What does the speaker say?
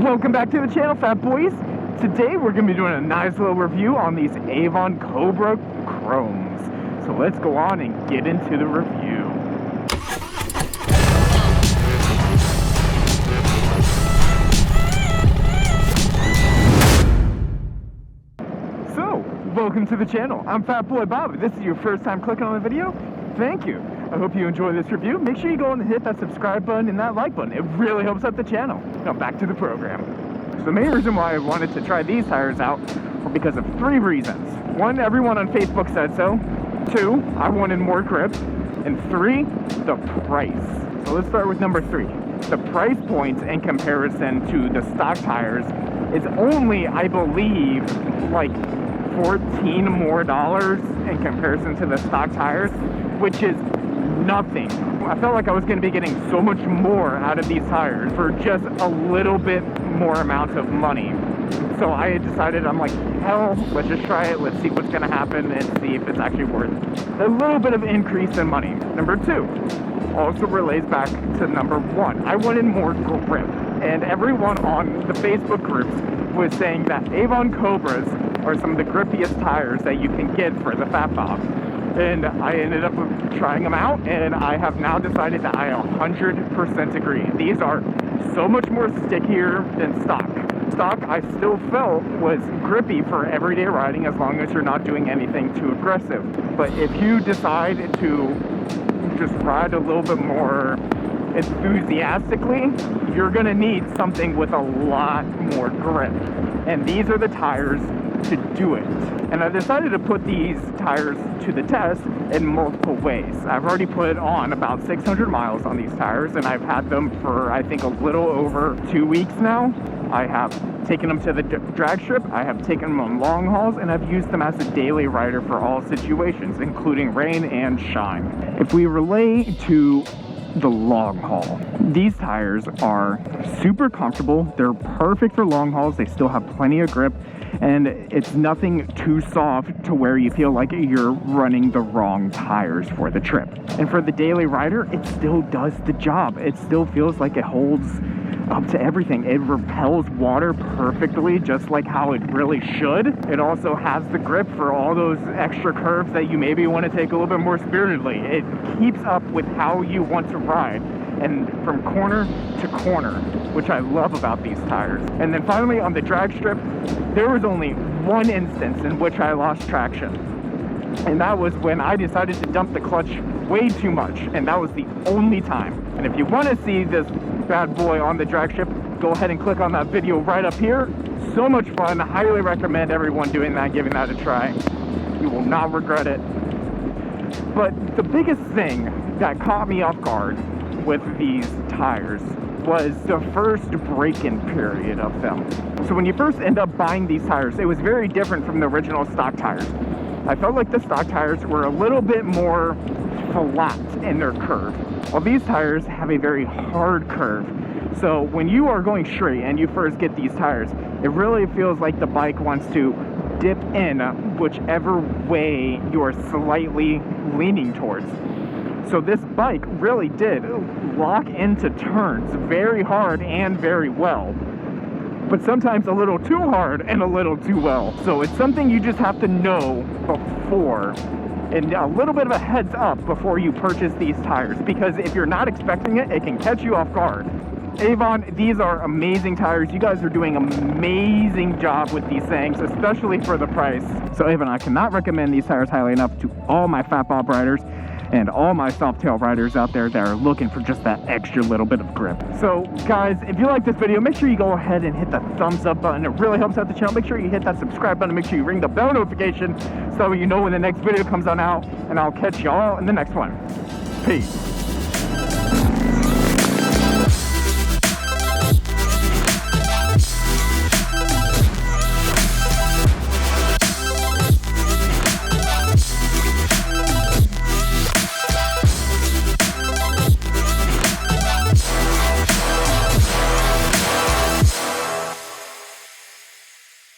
Welcome back to the channel, Fat Boys. Today we're going to be doing a nice little review on these Avon Cobra Chromes. So let's go on and get into the review. So, welcome to the channel. I'm Fat Boy Bob. If this is your first time clicking on the video, thank you. I hope you enjoy this review. Make sure you go and hit that subscribe button and that like button. It really helps out the channel. Now back to the program. So the main reason why I wanted to try these tires out were because of three reasons. One, everyone on Facebook said so. Two, I wanted more grip. And three, the price. So let's start with number three. The price point in comparison to the stock tires is only, I believe, like $14 more in comparison to the stock tires, which is nothing. I felt like I was going to be getting so much more out of these tires for just a little bit more amount of money. So I had decided, I'm like, hell, let's just try it. Let's see what's going to happen and see if it's actually worth a little bit of increase in money. Number two also relates back to number one. I wanted more grip. And everyone on the Facebook groups was saying that Avon Cobras are some of the grippiest tires that you can get for the Fat Bob. And I ended up trying them out, and I have now decided that I 100% agree. These are so much more stickier than stock. Stock, I still felt, was grippy for everyday riding as long as you're not doing anything too aggressive. But if you decide to just ride a little bit more enthusiastically, you're gonna need something with a lot more grip. And these are the tires to do it. And I decided to put these tires to the test in multiple ways. I've already put on about 600 miles on these tires, and I've had them for, I think, a little over 2 weeks now. I have taken them to the drag strip, I have taken them on long hauls, and I've used them as a daily rider for all situations, including rain and shine. If we relate to the long haul, these tires are super comfortable. They're perfect for long hauls. They still have plenty of grip, and it's nothing too soft to where you feel like you're running the wrong tires for the trip. And for the daily rider, it still does the job. It still feels like it holds up to everything. It repels water perfectly, just like how it really should. It also has the grip for all those extra curves that you maybe want to take a little bit more spiritedly. It keeps up with how you want to ride, and from corner to corner, which I love about these tires. And then finally, on the drag strip, there was only one instance in which I lost traction, and that was when I decided to dump the clutch way too much, and that was the only time. And if you want to see this bad boy on the drag strip, go ahead and click on that video right up here. So much fun. I highly recommend everyone doing that, giving that a try. You will not regret it. But the biggest thing that caught me off guard with these tires was the first break-in period of them. So when you first end up buying these tires, it was very different from the original stock tires. I felt like the stock tires were a little bit more flat in their curve, while these tires have a very hard curve. So when you are going straight and you first get these tires, it really feels like the bike wants to dip in whichever way you are slightly leaning towards. So this bike really did lock into turns very hard and very well, but sometimes a little too hard and a little too well. So it's something you just have to know before, and a little bit of a heads up before you purchase these tires, because if you're not expecting it, it can catch you off guard. Avon, these are amazing tires. You guys are doing an amazing job with these things, especially for the price. So Avon, I cannot recommend these tires highly enough to all my Fat Bob riders and all my Softail riders out there that are looking for just that extra little bit of grip. So guys, if you like this video, make sure you go ahead and hit the thumbs up button. It really helps out the channel. Make sure you hit that subscribe button. Make sure you ring the bell notification so you know when the next video comes on out, and I'll catch y'all in the next one. Peace.